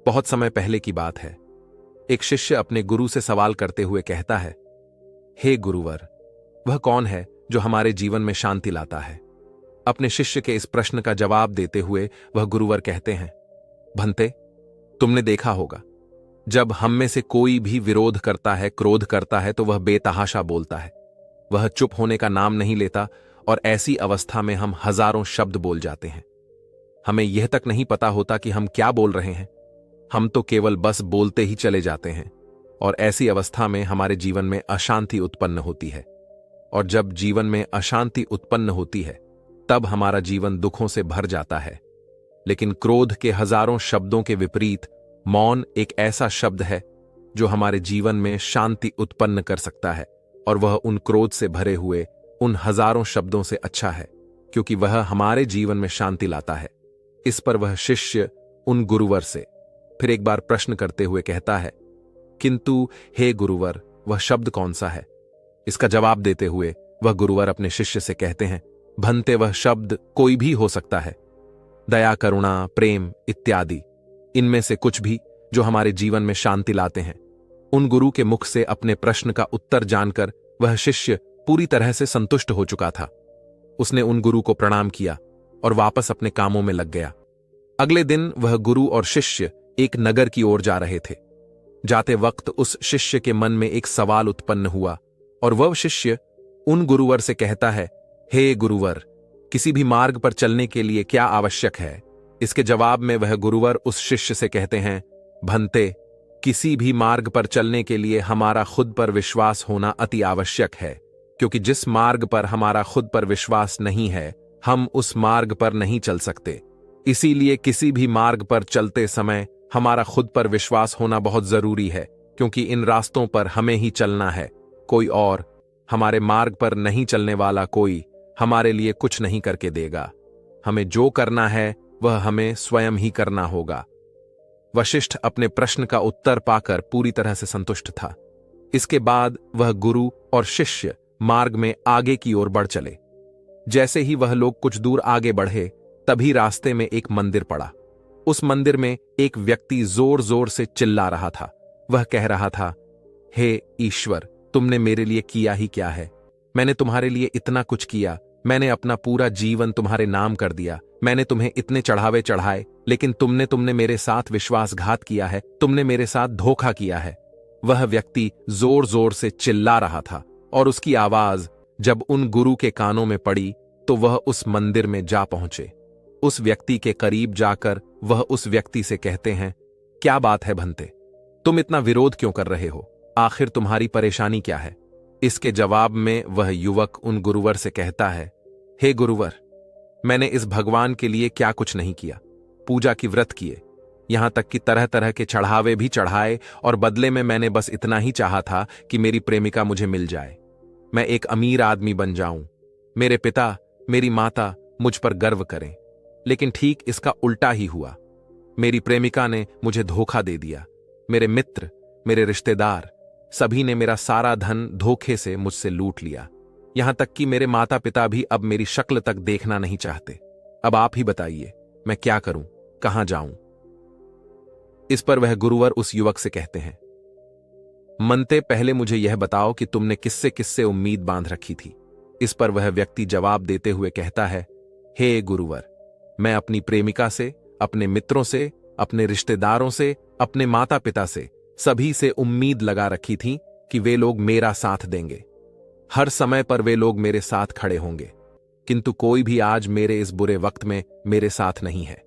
बहुत समय पहले की बात है। एक शिष्य अपने गुरु से सवाल करते हुए कहता है, हे गुरुवर, वह कौन है जो हमारे जीवन में शांति लाता है? अपने शिष्य के इस प्रश्न का जवाब देते हुए वह गुरुवर कहते हैं, भंते, तुमने देखा होगा, जब हम में से कोई भी विरोध करता है, क्रोध करता है, तो वह बेतहाशा बोलता है। वह चुप होने का नाम नहीं लेता और ऐसी अवस्था में हम हजारों शब्द बोल जाते हैं। हमें यह तक नहीं पता होता कि हम क्या बोल रहे हैं। हम तो केवल बस बोलते ही चले जाते हैं और ऐसी अवस्था में हमारे जीवन में अशांति उत्पन्न होती है। और जब जीवन में अशांति उत्पन्न होती है तब हमारा जीवन दुखों से भर जाता है। लेकिन क्रोध के हजारों शब्दों के विपरीत मौन एक ऐसा शब्द है जो हमारे जीवन में शांति उत्पन्न कर सकता है, और वह उन क्रोध से भरे हुए उन हजारों शब्दों से अच्छा है, क्योंकि वह हमारे जीवन में शांति लाता है। इस पर वह शिष्य उन गुरुवर से फिर एक बार प्रश्न करते हुए कहता है, किंतु हे गुरुवर, वह शब्द कौन सा है? इसका जवाब देते हुए वह गुरुवर अपने शिष्य से कहते हैं, भंते, वह शब्द कोई भी हो सकता है। दया, करुणा, प्रेम इत्यादि, इनमें से कुछ भी जो हमारे जीवन में शांति लाते हैं। उन गुरु के मुख से अपने प्रश्न का उत्तर जानकर वह शिष्य पूरी तरह से संतुष्ट हो चुका था। उसने उन गुरु को प्रणाम किया और वापस अपने कामों में लग गया। अगले दिन वह गुरु और शिष्य एक नगर की ओर जा रहे थे। जाते वक्त उस शिष्य के मन में एक सवाल उत्पन्न हुआ और वह शिष्य उन गुरुवर से कहता है, हे गुरुवर, किसी भी मार्ग पर चलने के लिए क्या आवश्यक है? इसके जवाब में वह गुरुवर उस शिष्य से कहते हैं, भंते, किसी भी मार्ग पर चलने के लिए हमारा खुद पर विश्वास होना अति आवश्यक है, क्योंकि जिस मार्ग पर हमारा खुद पर विश्वास नहीं है, हम उस मार्ग पर नहीं चल सकते। इसीलिए किसी भी मार्ग पर चलते समय हमारा खुद पर विश्वास होना बहुत जरूरी है, क्योंकि इन रास्तों पर हमें ही चलना है। कोई और, हमारे मार्ग पर नहीं चलने वाला कोई हमारे लिए कुछ नहीं करके देगा। हमें जो करना है वह हमें स्वयं ही करना होगा। वशिष्ठ अपने प्रश्न का उत्तर पाकर पूरी तरह से संतुष्ट था। इसके बाद वह गुरु और शिष्य मार्ग में आगे की ओर बढ़ चले। जैसे ही वह लोग कुछ दूर आगे बढ़े, तभी रास्ते में एक मंदिर पड़ा। उस मंदिर में एक व्यक्ति जोर जोर से चिल्ला रहा था। वह कह रहा था, हे ईश्वर, तुमने मेरे लिए किया ही क्या है? मैंने तुम्हारे लिए इतना कुछ किया। मैंने अपना पूरा जीवन तुम्हारे नाम कर दिया। मैंने तुम्हें इतने चढ़ावे चढ़ाए, लेकिन तुमने मेरे साथ विश्वासघात किया है। तुमने मेरे साथ धोखा किया है। वह व्यक्ति जोर जोर से चिल्ला रहा था और उसकी आवाज जब उन गुरु के कानों में पड़ी तो वह उस मंदिर में जा पहुंचे। उस व्यक्ति के करीब जाकर वह उस व्यक्ति से कहते हैं, क्या बात है भंते, तुम इतना विरोध क्यों कर रहे हो? आखिर तुम्हारी परेशानी क्या है? इसके जवाब में वह युवक उन गुरुवर से कहता है, हे गुरुवर, मैंने इस भगवान के लिए क्या कुछ नहीं किया। पूजा की व्रत किए, यहां तक कि तरह तरह के चढ़ावे भी चढ़ाए, और बदले में मैंने बस इतना ही चाहा था कि मेरी प्रेमिका मुझे मिल जाए, मैं एक अमीर आदमी बन जाऊं, मेरे पिता, मेरी माता मुझ पर गर्व करें। लेकिन ठीक इसका उल्टा ही हुआ। मेरी प्रेमिका ने मुझे धोखा दे दिया। मेरे मित्र, मेरे रिश्तेदार, सभी ने मेरा सारा धन धोखे से मुझसे लूट लिया। यहां तक कि मेरे माता पिता भी अब मेरी शक्ल तक देखना नहीं चाहते। अब आप ही बताइए, मैं क्या करूं, कहां जाऊं? इस पर वह गुरुवर उस युवक से कहते हैं, मनते, पहले मुझे यह बताओ कि तुमने किससे किससे उम्मीद बांध रखी थी। इस पर वह व्यक्ति जवाब देते हुए कहता है, हे गुरुवर, मैं अपनी प्रेमिका से, अपने मित्रों से, अपने रिश्तेदारों से, अपने माता पिता से, सभी से उम्मीद लगा रखी थी कि वे लोग मेरा साथ देंगे। हर समय पर वे लोग मेरे साथ खड़े होंगे, किंतु कोई भी आज मेरे इस बुरे वक्त में मेरे साथ नहीं है।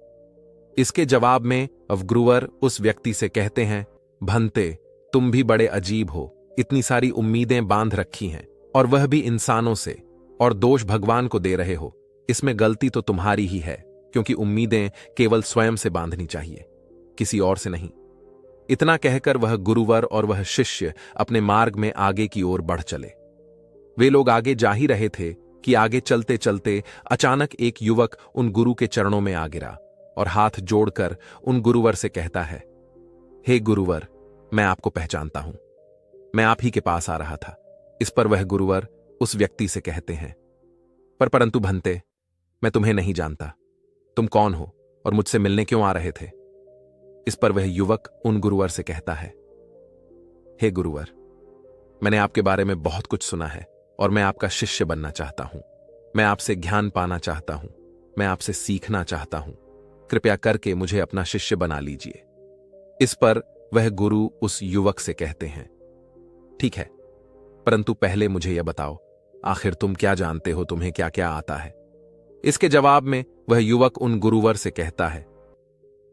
इसके जवाब में गुरुवर उस व्यक्ति से कहते हैं, भंते, तुम भी बड़े अजीब हो। इतनी सारी उम्मीदें बांध रखी हैं, और वह भी इंसानों से, और दोष भगवान को दे रहे हो। इसमें गलती तो तुम्हारी ही है, क्योंकि उम्मीदें केवल स्वयं से बांधनी चाहिए, किसी और से नहीं। इतना कहकर वह गुरुवर और वह शिष्य अपने मार्ग में आगे की ओर बढ़ चले। वे लोग आगे जा ही रहे थे कि आगे चलते चलते अचानक एक युवक उन गुरु के चरणों में आ गिरा और हाथ जोड़कर उन गुरुवर से कहता है, हे गुरुवर, मैं आपको पहचानता हूं, मैं आप ही के पास आ रहा था। इस पर वह गुरुवर उस व्यक्ति से कहते हैं, परंतु भंते, मैं तुम्हें नहीं जानता। तुम कौन हो और मुझसे मिलने क्यों आ रहे थे? इस पर वह युवक उन गुरुवर से कहता है, हे गुरुवर, मैंने आपके बारे में बहुत कुछ सुना है और मैं आपका शिष्य बनना चाहता हूं। मैं आपसे ज्ञान पाना चाहता हूं। मैं आपसे सीखना चाहता हूं। कृपया करके मुझे अपना शिष्य बना लीजिए। इस पर वह गुरु उस युवक से कहते हैं, ठीक है, परंतु पहले मुझे यह बताओ, आखिर तुम क्या जानते हो, तुम्हें क्या क्या आता है? इसके जवाब में वह युवक उन गुरुवर से कहता है,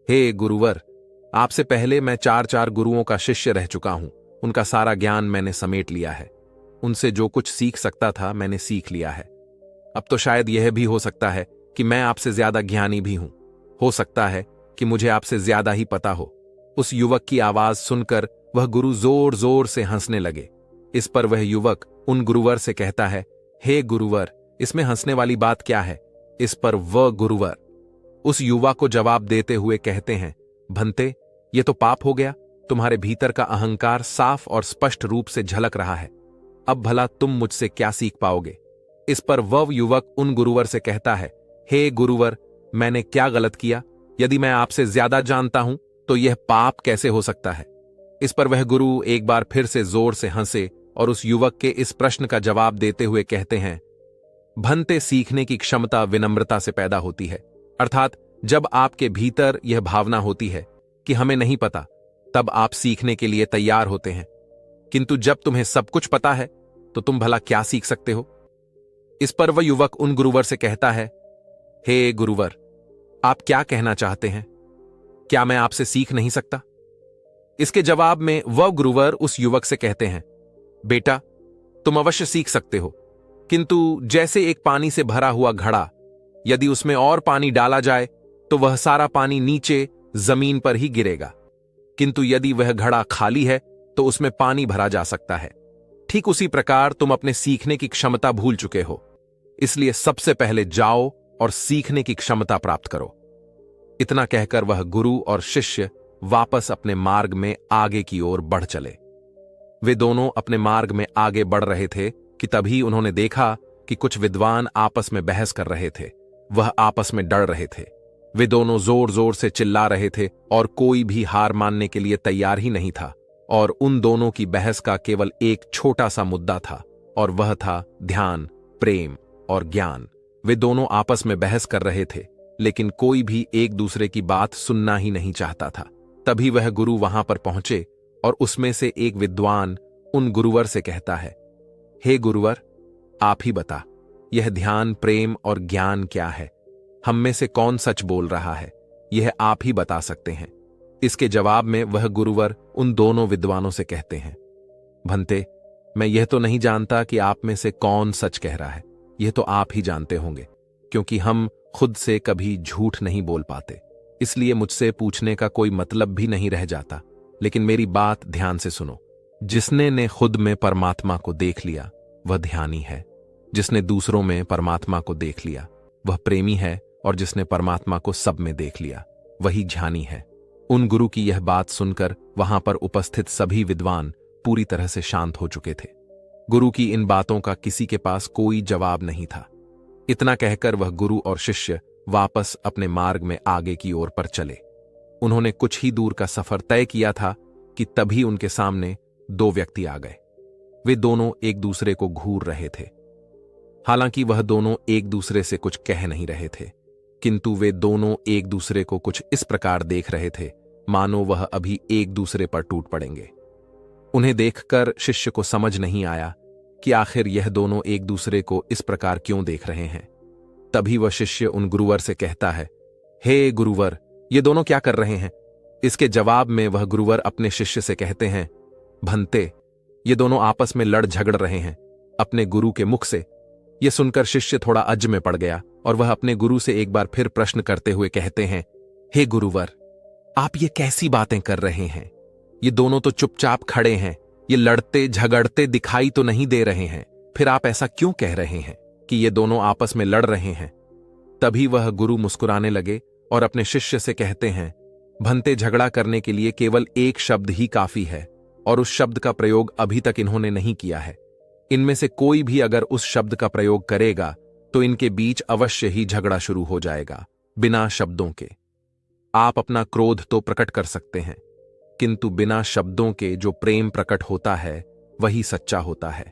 हे गुरुवर, आपसे पहले मैं 4 गुरुओं का शिष्य रह चुका हूं। उनका सारा ज्ञान मैंने समेट लिया है। उनसे जो कुछ सीख सकता था मैंने सीख लिया है। अब तो शायद यह भी हो सकता है कि मैं आपसे ज्यादा ज्ञानी भी हूं। हो सकता है कि मुझे आपसे ज्यादा ही पता हो। उस युवक की आवाज सुनकर वह गुरु जोर जोर से हंसने लगे। इस पर वह युवक उन गुरुवर से कहता है, हे गुरुवर, इसमें हंसने वाली बात क्या है? इस पर वह गुरुवर उस युवा को जवाब देते हुए कहते हैं, भंते, ये तो पाप हो गया। तुम्हारे भीतर का अहंकार साफ और स्पष्ट रूप से झलक रहा है। अब भला तुम मुझसे क्या सीख पाओगे? इस पर वह युवक उन गुरुवर से कहता है, हे गुरुवर, मैंने क्या गलत किया? यदि मैं आपसे ज्यादा जानता हूं तो यह पाप कैसे हो सकता है? इस पर वह गुरु एक बार फिर से जोर से हंसे और उस युवक के इस प्रश्न का जवाब देते हुए कहते हैं, भंते, सीखने की क्षमता विनम्रता से पैदा होती है। अर्थात जब आपके भीतर यह भावना होती है कि हमें नहीं पता, तब आप सीखने के लिए तैयार होते हैं। किंतु जब तुम्हें सब कुछ पता है तो तुम भला क्या सीख सकते हो? इस पर वह युवक उन गुरुवर से कहता है, हे गुरुवर, आप क्या कहना चाहते हैं? क्या मैं आपसे सीख नहीं सकता? इसके जवाब में वह गुरुवर उस युवक से कहते हैं, बेटा, तुम अवश्य सीख सकते हो, किंतु जैसे एक पानी से भरा हुआ घड़ा, यदि उसमें और पानी डाला जाए तो वह सारा पानी नीचे जमीन पर ही गिरेगा। किंतु यदि वह घड़ा खाली है तो उसमें पानी भरा जा सकता है। ठीक उसी प्रकार तुम अपने सीखने की क्षमता भूल चुके हो। इसलिए सबसे पहले जाओ और सीखने की क्षमता प्राप्त करो। इतना कहकर वह गुरु और शिष्य वापस अपने मार्ग में आगे की ओर बढ़ चले। वे दोनों अपने मार्ग में आगे बढ़ रहे थे कि तभी उन्होंने देखा कि कुछ विद्वान आपस में बहस कर रहे थे। वह आपस में डर रहे थे। वे दोनों जोर जोर से चिल्ला रहे थे और कोई भी हार मानने के लिए तैयार ही नहीं था। और उन दोनों की बहस का केवल एक छोटा सा मुद्दा था, और वह था ध्यान, प्रेम और ज्ञान। वे दोनों आपस में बहस कर रहे थे, लेकिन कोई भी एक दूसरे की बात सुनना ही नहीं चाहता था। तभी वह गुरु वहां पर पहुंचे और उसमें से एक विद्वान उन गुरुवर से कहता है, हे गुरुवर, आप ही बता, यह ध्यान, प्रेम और ज्ञान क्या है? हम में से कौन सच बोल रहा है? यह आप ही बता सकते हैं। इसके जवाब में वह गुरुवर उन दोनों विद्वानों से कहते हैं, भंते, मैं यह तो नहीं जानता कि आप में से कौन सच कह रहा है। यह तो आप ही जानते होंगे, क्योंकि हम खुद से कभी झूठ नहीं बोल पाते। इसलिए मुझसे पूछने का कोई मतलब भी नहीं रह जाता। लेकिन मेरी बात ध्यान से सुनो। जिसने ने खुद में परमात्मा को देख लिया वह ध्यानी है। जिसने दूसरों में परमात्मा को देख लिया वह प्रेमी है, और जिसने परमात्मा को सब में देख लिया वही ज्ञानी है। उन गुरु की यह बात सुनकर वहां पर उपस्थित सभी विद्वान पूरी तरह से शांत हो चुके थे। गुरु की इन बातों का किसी के पास कोई जवाब नहीं था। इतना कहकर वह गुरु और शिष्य वापस अपने मार्ग में आगे की ओर पर चले। उन्होंने कुछ ही दूर का सफर तय किया था कि तभी उनके सामने दो व्यक्ति आ गए। वे दोनों एक दूसरे को घूर रहे थे। हालांकि वह दोनों एक दूसरे से कुछ कह नहीं रहे थे, किंतु वे दोनों एक दूसरे को कुछ इस प्रकार देख रहे थे मानो वह अभी एक दूसरे पर टूट पड़ेंगे। उन्हें देखकर शिष्य को समझ नहीं आया कि आखिर यह दोनों एक दूसरे को इस प्रकार क्यों देख रहे हैं। तभी वह शिष्य उन गुरुवर से कहता है, हे गुरुवर, ये दोनों क्या कर रहे हैं? इसके जवाब में वह गुरुवर अपने शिष्य से कहते हैं, भंते, ये दोनों आपस में लड़ झगड़ रहे हैं अपने गुरु के मुख से। यह सुनकर शिष्य थोड़ा अज में पड़ गया और वह अपने गुरु से एक बार फिर प्रश्न करते हुए कहते हैं, हे गुरुवर, आप ये कैसी बातें कर रहे हैं? ये दोनों तो चुपचाप खड़े हैं। ये लड़ते झगड़ते दिखाई तो नहीं दे रहे हैं। फिर आप ऐसा क्यों कह रहे हैं कि ये दोनों आपस में लड़ रहे हैं? तभी वह गुरु मुस्कुराने लगे और अपने शिष्य से कहते हैं, भंते, झगड़ा करने के लिए केवल एक शब्द ही काफी है, और उस शब्द का प्रयोग अभी तक इन्होंने नहीं किया है। इनमें से कोई भी अगर उस शब्द का प्रयोग करेगा तो इनके बीच अवश्य ही झगड़ा शुरू हो जाएगा, बिना शब्दों के। आप अपना क्रोध तो प्रकट कर सकते हैं, किंतु बिना शब्दों के जो प्रेम प्रकट होता है वही सच्चा होता है।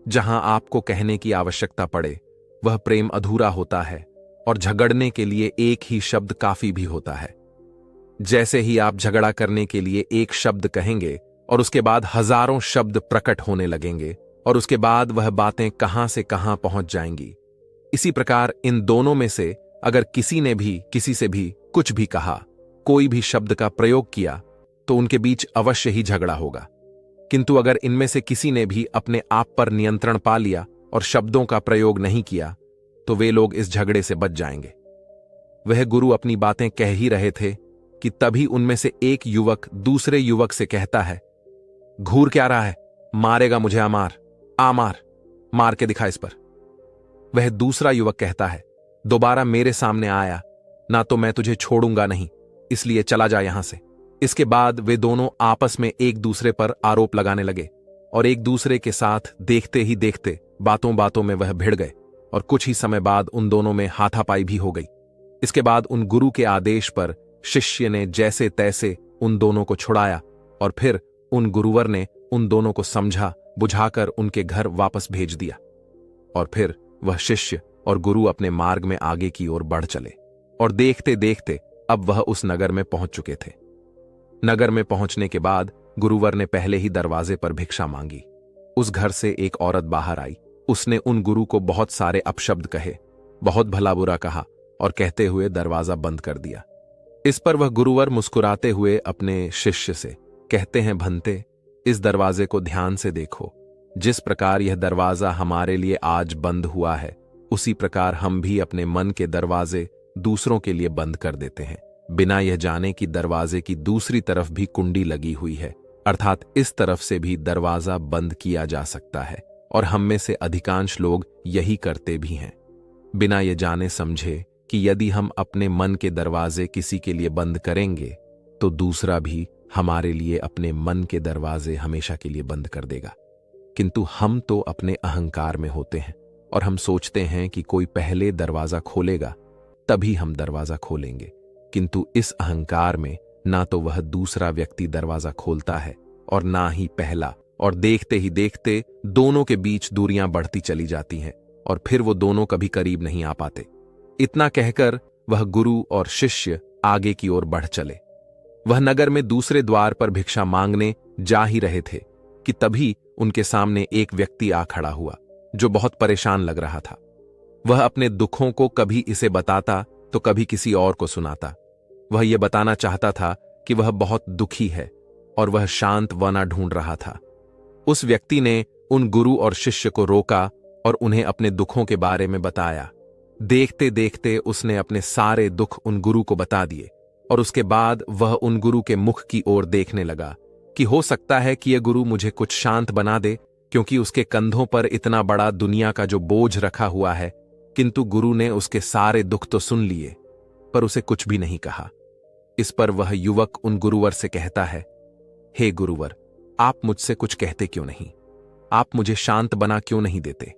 जहां आपको कहने की आवश्यकता पड़े वह प्रेम अधूरा होता है और झगड़ने के लिए एक ही शब्द काफी भी होता है। जैसे ही आप झगड़ा करने के लिए एक शब्द कहेंगे और उसके बाद हजारों शब्द प्रकट होने लगेंगे और उसके बाद वह बातें कहां से कहां पहुंच जाएंगी। इसी प्रकार इन दोनों में से अगर किसी ने भी किसी से भी कुछ भी कहा, कोई भी शब्द का प्रयोग किया, तो उनके बीच अवश्य ही झगड़ा होगा। किंतु अगर इनमें से किसी ने भी अपने आप पर नियंत्रण पा लिया और शब्दों का प्रयोग नहीं किया, तो वे लोग इस झगड़े से बच जाएंगे। वह गुरु अपनी बातें कह ही रहे थे कि तभी उनमें से एक युवक दूसरे युवक से कहता है, घूर क्या रहा है, मारेगा मुझे, आमार, मार के दिखा इस पर। वह दूसरा युवक कहता है, दोबारा मेरे सामने आया ना तो मैं तुझे छोड़ूंगा नहीं, इसलिए चला जा यहां से। इसके बाद वे दोनों आपस में एक दूसरे पर आरोप लगाने लगे और एक दूसरे के साथ देखते ही देखते बातों बातों में वह भिड़ गए और कुछ ही समय बाद उन दोनों में हाथापाई भी हो गई। इसके बाद उन गुरु के आदेश पर शिष्य ने जैसे तैसे उन दोनों को छुड़ाया और फिर उन गुरुवर ने उन दोनों को समझा बुझाकर उनके घर वापस भेज दिया। और फिर वह शिष्य और गुरु अपने मार्ग में आगे की ओर बढ़ चले और देखते देखते अब वह उस नगर में पहुंच चुके थे। नगर में पहुंचने के बाद गुरुवर ने पहले ही दरवाजे पर भिक्षा मांगी। उस घर से एक औरत बाहर आई। उसने उन गुरु को बहुत सारे अपशब्द कहे, बहुत भला बुरा कहा और कहते हुए दरवाजा बंद कर दिया। इस पर वह गुरुवर मुस्कुराते हुए अपने शिष्य से कहते हैं, भंते, इस दरवाजे को ध्यान से देखो। जिस प्रकार यह दरवाजा हमारे लिए आज बंद हुआ है, उसी प्रकार हम भी अपने मन के दरवाजे दूसरों के लिए बंद कर देते हैं, बिना यह जाने कि दरवाजे की दूसरी तरफ भी कुंडी लगी हुई है, अर्थात इस तरफ से भी दरवाजा बंद किया जा सकता है और हम में से अधिकांश लोग यही करते भी हैं, बिना यह जाने समझे कि यदि हम अपने मन के दरवाजे किसी के लिए बंद करेंगे तो दूसरा भी हमारे लिए अपने मन के दरवाजे हमेशा के लिए बंद कर देगा। किंतु हम तो अपने अहंकार में होते हैं और हम सोचते हैं कि कोई पहले दरवाजा खोलेगा तभी हम दरवाजा खोलेंगे, किंतु इस अहंकार में ना तो वह दूसरा व्यक्ति दरवाजा खोलता है और ना ही पहला, और देखते ही देखते दोनों के बीच दूरियां बढ़ती चली जाती हैं और फिर वो दोनों कभी करीब नहीं आ पाते। इतना कहकर वह गुरु और शिष्य आगे की ओर बढ़ चले। वह नगर में दूसरे द्वार पर भिक्षा मांगने जा ही रहे थे कि तभी उनके सामने एक व्यक्ति आ खड़ा हुआ जो बहुत परेशान लग रहा था। वह अपने दुखों को कभी इसे बताता तो कभी किसी और को सुनाता। वह यह बताना चाहता था कि वह बहुत दुखी है और वह शांत वना ढूंढ रहा था। उस व्यक्ति ने उन गुरु और शिष्य को रोका और उन्हें अपने दुखों के बारे में बताया। देखते देखते उसने अपने सारे दुख उन गुरु को बता दिए और उसके बाद वह उन गुरु के मुख की ओर देखने लगा कि हो सकता है कि यह गुरु मुझे कुछ शांत बना दे, क्योंकि उसके कंधों पर इतना बड़ा दुनिया का जो बोझ रखा हुआ है। किंतु गुरु ने उसके सारे दुख तो सुन लिए पर उसे कुछ भी नहीं कहा। इस पर वह युवक उन गुरुवर से कहता है, हे गुरुवर, आप मुझसे कुछ कहते क्यों नहीं? आप मुझे शांत बना क्यों नहीं देते?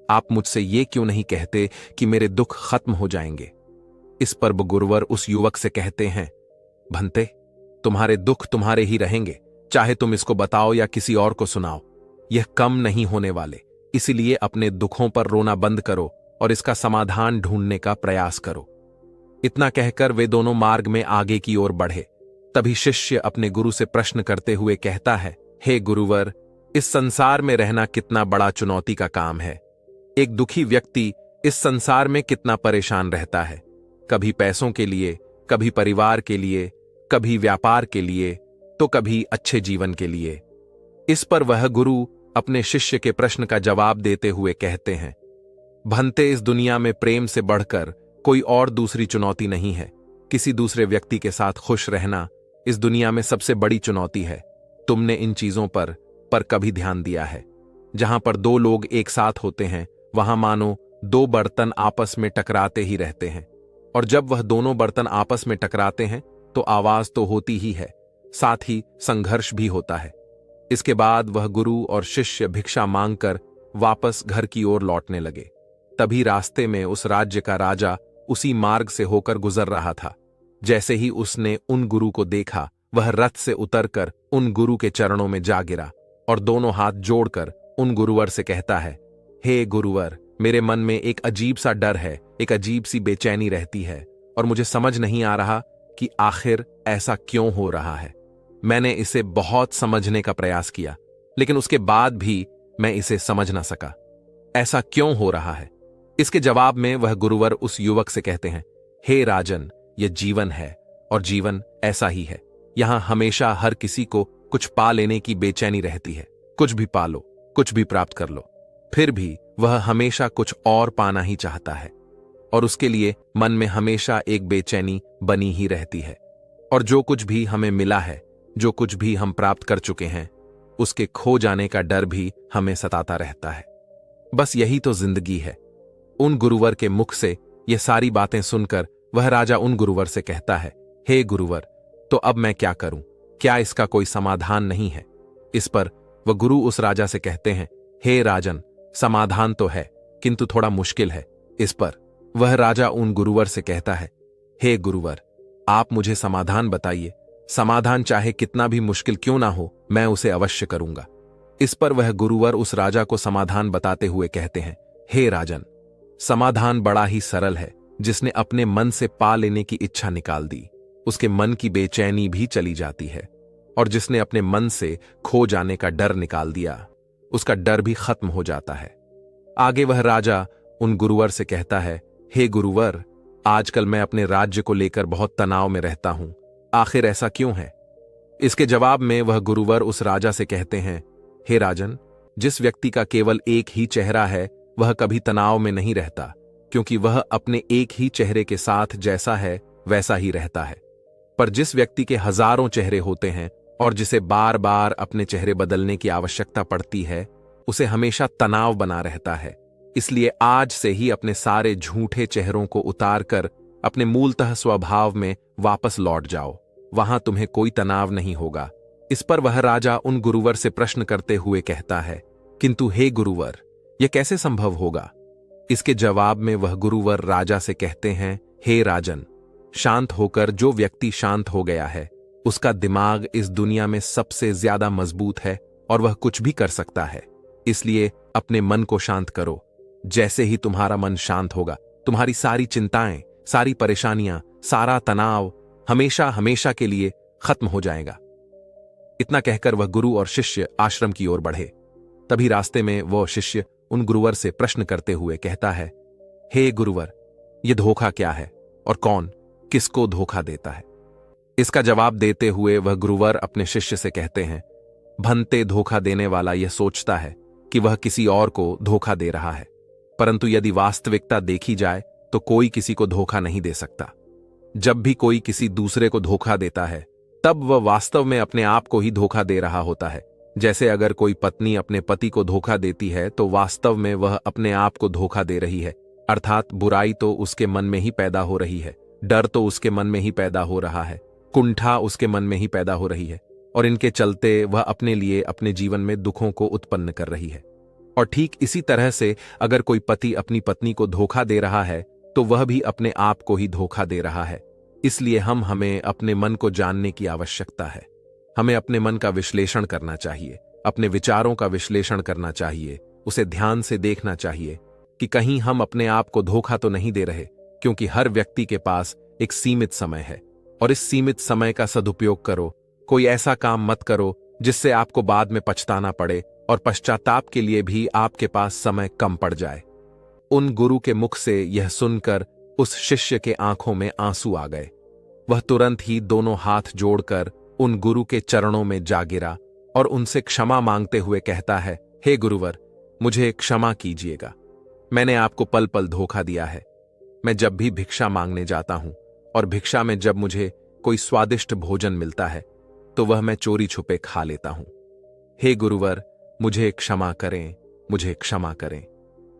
आप मुझसे ये क्यों नहीं कहते कि मेरे दुख खत्म हो जाएंगे? इस पर गुरुवर उस युवक से कहते हैं, भंते, तुम्हारे दुख तुम्हारे ही रहेंगे, चाहे तुम इसको बताओ या किसी और को सुनाओ, यह कम नहीं होने वाले। इसलिए अपने दुखों पर रोना बंद करो और इसका समाधान ढूंढने का प्रयास करो। इतना कहकर वे दोनों मार्ग में आगे की ओर बढ़े। तभी शिष्य अपने गुरु से प्रश्न करते हुए कहता है, हे गुरुवर, इस संसार में रहना कितना बड़ा चुनौती का काम है। एक दुखी व्यक्ति इस संसार में कितना परेशान रहता है, कभी पैसों के लिए, कभी परिवार के लिए, कभी व्यापार के लिए, तो कभी अच्छे जीवन के लिए। इस पर वह गुरु अपने शिष्य के प्रश्न का जवाब देते हुए कहते हैं, भंते, इस दुनिया में प्रेम से बढ़कर कोई और दूसरी चुनौती नहीं है। किसी दूसरे व्यक्ति के साथ खुश रहना इस दुनिया में सबसे बड़ी चुनौती है। तुमने इन चीजों पर कभी ध्यान दिया है? जहां पर दो लोग एक साथ होते हैं वहां मानो दो बर्तन आपस में टकराते ही रहते हैं, और जब वह दोनों बर्तन आपस में टकराते हैं तो आवाज तो होती ही है, साथ ही संघर्ष भी होता है। इसके बाद वह गुरु और शिष्य भिक्षा मांगकर वापस घर की ओर लौटने लगे। तभी रास्ते में उस राज्य का राजा उसी मार्ग से होकर गुजर रहा था। जैसे ही उसने उन गुरु को देखा, वह रथ से उतरकर उन गुरु के चरणों में जा गिरा और दोनों हाथ जोड़कर उन गुरुवर से कहता है, हे गुरुवर, मेरे मन में एक अजीब सा डर है, एक अजीब सी बेचैनी रहती है और मुझे समझ नहीं आ रहा कि आखिर ऐसा क्यों हो रहा है। मैंने इसे बहुत समझने का प्रयास किया, लेकिन उसके बाद भी मैं इसे समझ ना सका। ऐसा क्यों हो रहा है? इसके जवाब में वह गुरुवर उस युवक से कहते हैं, हे राजन, यह जीवन है और जीवन ऐसा ही है। यहां हमेशा हर किसी को कुछ पा लेने की बेचैनी रहती है। कुछ भी पा लो, कुछ भी प्राप्त कर लो, फिर भी वह हमेशा कुछ और पाना ही चाहता है और उसके लिए मन में हमेशा एक बेचैनी बनी ही रहती है। और जो कुछ भी हमें मिला है, जो कुछ भी हम प्राप्त कर चुके हैं, उसके खो जाने का डर भी हमें सताता रहता है। बस यही तो जिंदगी है। उन गुरुवर के मुख से ये सारी बातें सुनकर वह राजा उन गुरुवर से कहता है, हे गुरुवर, तो अब मैं क्या करूं? क्या इसका कोई समाधान नहीं है? इस पर वह गुरु उस राजा से कहते हैं, हे राजन, समाधान तो है, किंतु थोड़ा मुश्किल है। इस पर वह राजा उन गुरुवर से कहता है, हे गुरुवर, आप मुझे समाधान बताइए। समाधान चाहे कितना भी मुश्किल क्यों ना हो, मैं उसे अवश्य करूंगा। इस पर वह गुरुवर उस राजा को समाधान बताते हुए कहते हैं, हे राजन, समाधान बड़ा ही सरल है। जिसने अपने मन से पा लेने की इच्छा निकाल दी, उसके मन की बेचैनी भी चली जाती है, और जिसने अपने मन से खो जाने का डर निकाल दिया, उसका डर भी खत्म हो जाता है। आगे वह राजा उन गुरुवर से कहता है, हे गुरुवर, आजकल मैं अपने राज्य को लेकर बहुत तनाव में रहता हूं। आखिर ऐसा क्यों है? इसके जवाब में वह गुरुवर उस राजा से कहते हैं, हे राजन, जिस व्यक्ति का केवल एक ही चेहरा है, वह कभी तनाव में नहीं रहता, क्योंकि वह अपने एक ही चेहरे के साथ जैसा है वैसा ही रहता है। पर जिस व्यक्ति के हजारों चेहरे होते हैं और जिसे बार बार अपने चेहरे बदलने की आवश्यकता पड़ती है, उसे हमेशा तनाव बना रहता है। इसलिए आज से ही अपने सारे झूठे चेहरों को उतारकर अपने मूलतः स्वभाव में वापस लौट जाओ, वहां तुम्हें कोई तनाव नहीं होगा। इस पर वह राजा उन गुरुवर से प्रश्न करते हुए कहता है, किंतु हे गुरुवर, यह कैसे संभव होगा? इसके जवाब में वह गुरुवर राजा से कहते हैं, हे राजन, शांत होकर जो व्यक्ति शांत हो गया है, उसका दिमाग इस दुनिया में सबसे ज्यादा मजबूत है और वह कुछ भी कर सकता है। इसलिए अपने मन को शांत करो। जैसे ही तुम्हारा मन शांत होगा, तुम्हारी सारी चिंताएं, सारी परेशानियां, सारा तनाव हमेशा हमेशा के लिए खत्म हो जाएगा। इतना कहकर वह गुरु और शिष्य आश्रम की ओर बढ़े। तभी रास्ते में वह शिष्य उन गुरुवर से प्रश्न करते हुए कहता है, हे गुरुवर, यह धोखा क्या है और कौन किसको धोखा देता है? इसका जवाब देते हुए वह गुरुवर अपने शिष्य से कहते हैं, भंते, धोखा देने वाला यह सोचता है कि वह किसी और को धोखा दे रहा है, परंतु यदि वास्तविकता देखी जाए तो कोई किसी को धोखा नहीं दे सकता। जब भी कोई किसी दूसरे को धोखा देता है, तब वह वास्तव में अपने आप को ही धोखा दे रहा होता है। जैसे अगर कोई पत्नी अपने पति को धोखा देती है, तो वास्तव में वह अपने आप को धोखा दे रही है, अर्थात बुराई तो उसके मन में ही पैदा हो रही है, डर तो उसके मन में ही पैदा हो रहा है, कुंठा उसके मन में ही पैदा हो रही है, और इनके चलते वह अपने लिए अपने जीवन में दुखों को उत्पन्न कर रही है। और ठीक इसी तरह से अगर कोई पति अपनी पत्नी को धोखा दे रहा है, तो वह भी अपने आप को ही धोखा दे रहा है। इसलिए हमें अपने मन को जानने की आवश्यकता है। हमें अपने मन का विश्लेषण करना चाहिए, अपने विचारों का विश्लेषण करना चाहिए, उसे ध्यान से देखना चाहिए कि कहीं हम अपने आप को धोखा तो नहीं दे रहे, क्योंकि हर व्यक्ति के पास एक सीमित समय है और इस सीमित समय का सदुपयोग करो। कोई ऐसा काम मत करो जिससे आपको बाद में पछताना पड़े और पश्चाताप के लिए भी आपके पास समय कम पड़ जाए। उन गुरु के मुख से यह सुनकर उस शिष्य के आंखों में आंसू आ गए। वह तुरंत ही दोनों हाथ जोड़कर उन गुरु के चरणों में जा गिरा और उनसे क्षमा मांगते हुए कहता है, हे गुरुवर, मुझे क्षमा कीजिएगा। मैंने आपको पल पल धोखा दिया है। मैं जब भी भिक्षा मांगने जाता हूं और भिक्षा में जब मुझे कोई स्वादिष्ट भोजन मिलता है, तो वह मैं चोरी छुपे खा लेता हूं। हे गुरुवर, मुझे क्षमा करें, मुझे क्षमा करें।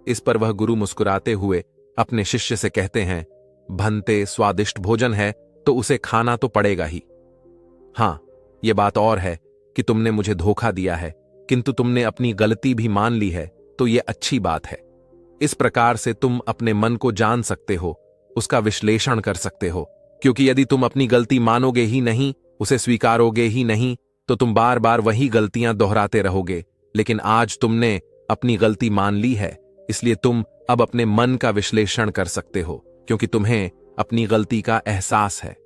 इस पर वह गुरु मुस्कुराते हुए अपने शिष्य से कहते हैं, भंते, स्वादिष्ट भोजन है तो उसे खाना तो पड़ेगा ही। हां, यह बात और है कि तुमने मुझे धोखा दिया है, किंतु तुमने अपनी गलती भी मान ली है, तो यह अच्छी बात है। इस प्रकार से तुम अपने मन को जान सकते हो, उसका विश्लेषण कर सकते हो, क्योंकि यदि तुम अपनी गलती मानोगे ही नहीं, उसे स्वीकारोगे ही नहीं, तो तुम बार बार वही गलतियां दोहराते रहोगे। लेकिन आज तुमने अपनी गलती मान ली है, इसलिए तुम अब अपने मन का विश्लेषण कर सकते हो, क्योंकि तुम्हें अपनी गलती का एहसास है।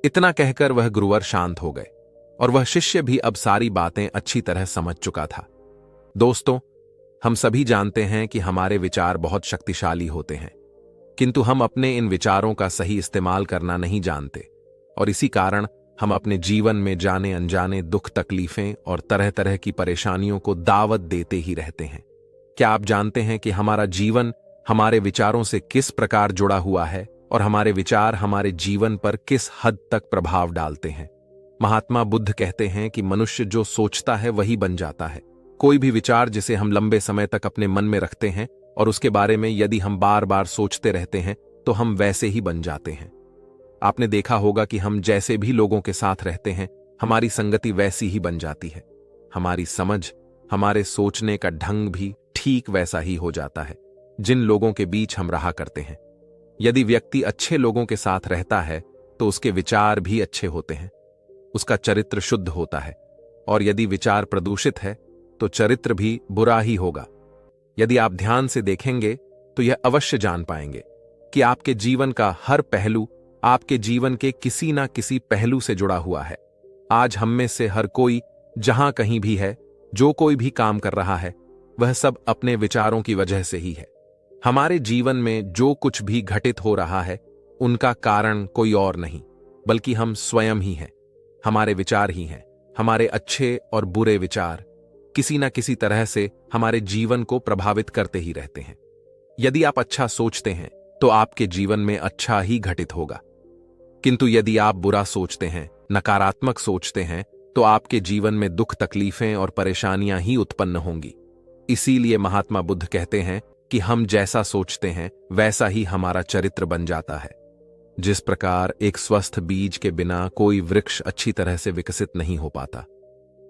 इतना कहकर वह गुरुवर शांत हो गए और वह शिष्य भी अब सारी बातें अच्छी तरह समझ चुका था। दोस्तों, हम सभी जानते हैं कि हमारे विचार बहुत शक्तिशाली होते हैं, किंतु हम अपने इन विचारों का सही इस्तेमाल करना नहीं जानते, और इसी कारण हम अपने जीवन में जाने अनजाने दुख, तकलीफें और तरह तरह की परेशानियों को दावत देते ही रहते हैं। क्या आप जानते हैं कि हमारा जीवन हमारे विचारों से किस प्रकार जुड़ा हुआ है और हमारे विचार हमारे जीवन पर किस हद तक प्रभाव डालते हैं? महात्मा बुद्ध कहते हैं कि मनुष्य जो सोचता है वही बन जाता है। कोई भी विचार जिसे हम लंबे समय तक अपने मन में रखते हैं और उसके बारे में यदि हम बार बार सोचते रहते हैं, तो हम वैसे ही बन जाते हैं। आपने देखा होगा कि हम जैसे भी लोगों के साथ रहते हैं, हमारी संगति वैसी ही बन जाती है। हमारी समझ, हमारे सोचने का ढंग भी ठीक वैसा ही हो जाता है जिन लोगों के बीच हम रहा करते हैं। यदि व्यक्ति अच्छे लोगों के साथ रहता है तो उसके विचार भी अच्छे होते हैं, उसका चरित्र शुद्ध होता है, और यदि विचार प्रदूषित है तो चरित्र भी बुरा ही होगा। यदि आप ध्यान से देखेंगे तो यह अवश्य जान पाएंगे कि आपके जीवन का हर पहलू आपके जीवन के किसी ना किसी पहलू से जुड़ा हुआ है। आज हम में से हर कोई जहां कहीं भी है, जो कोई भी काम कर रहा है, वह सब अपने विचारों की वजह से ही है। हमारे जीवन में जो कुछ भी घटित हो रहा है, उनका कारण कोई और नहीं बल्कि हम स्वयं ही हैं। हमारे विचार ही हैं। हमारे अच्छे और बुरे विचार किसी न किसी तरह से हमारे जीवन को प्रभावित करते ही रहते हैं। यदि आप अच्छा सोचते हैं तो आपके जीवन में अच्छा ही घटित होगा, किंतु यदि आप बुरा सोचते हैं, नकारात्मक सोचते हैं, तो आपके जीवन में दुख, तकलीफें और परेशानियां ही उत्पन्न होंगी। इसीलिए महात्मा बुद्ध कहते हैं कि हम जैसा सोचते हैं वैसा ही हमारा चरित्र बन जाता है। जिस प्रकार एक स्वस्थ बीज के बिना कोई वृक्ष अच्छी तरह से विकसित नहीं हो पाता,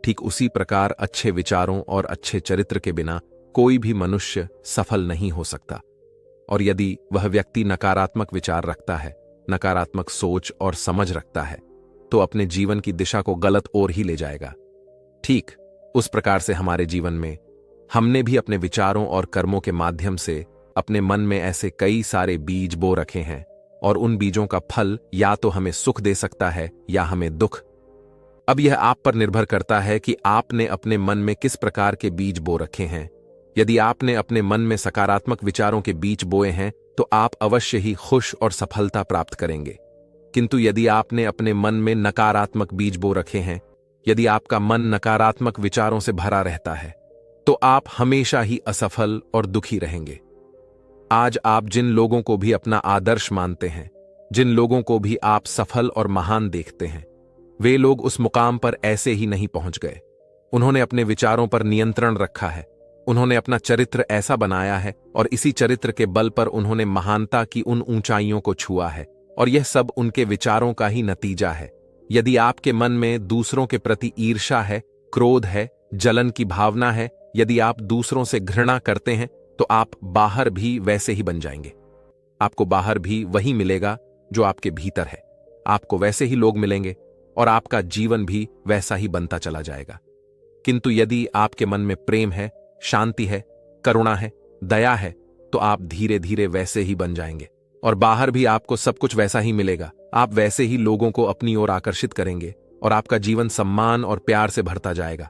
ठीक उसी प्रकार अच्छे विचारों और अच्छे चरित्र के बिना कोई भी मनुष्य सफल नहीं हो सकता। और यदि वह व्यक्ति नकारात्मक विचार रखता है, नकारात्मक सोच और समझ रखता है, तो अपने जीवन की दिशा को गलत ओर ही ले जाएगा। ठीक उस प्रकार से हमारे जीवन में हमने भी अपने विचारों और कर्मों के माध्यम से अपने मन में ऐसे कई सारे बीज बो रखे हैं, और उन बीजों का फल या तो हमें सुख दे सकता है या हमें दुख। अब यह आप पर निर्भर करता है कि आपने अपने मन में किस प्रकार के बीज बो रखे हैं। यदि आपने अपने मन में सकारात्मक विचारों के बीज बोए हैं तो आप अवश्य ही खुश और सफलता प्राप्त करेंगे, किंतु यदि आपने अपने मन में नकारात्मक बीज बो रखे हैं, यदि आपका मन नकारात्मक विचारों से भरा रहता है, तो आप हमेशा ही असफल और दुखी रहेंगे। आज आप जिन लोगों को भी अपना आदर्श मानते हैं, जिन लोगों को भी आप सफल और महान देखते हैं, वे लोग उस मुकाम पर ऐसे ही नहीं पहुंच गए। उन्होंने अपने विचारों पर नियंत्रण रखा है, उन्होंने अपना चरित्र ऐसा बनाया है, और इसी चरित्र के बल पर उन्होंने महानता की उन ऊंचाइयों को छुआ है, और यह सब उनके विचारों का ही नतीजा है। यदि आपके मन में दूसरों के प्रति ईर्ष्या है, क्रोध है, जलन की भावना है, यदि आप दूसरों से घृणा करते हैं, तो आप बाहर भी वैसे ही बन जाएंगे। आपको बाहर भी वही मिलेगा जो आपके भीतर है। आपको वैसे ही लोग मिलेंगे और आपका जीवन भी वैसा ही बनता चला जाएगा। किंतु यदि आपके मन में प्रेम है, शांति है, करुणा है, दया है, तो आप धीरे धीरे वैसे ही बन जाएंगे और बाहर भी आपको सब कुछ वैसा ही मिलेगा। आप वैसे ही लोगों को अपनी ओर आकर्षित करेंगे और आपका जीवन सम्मान और प्यार से भरता जाएगा।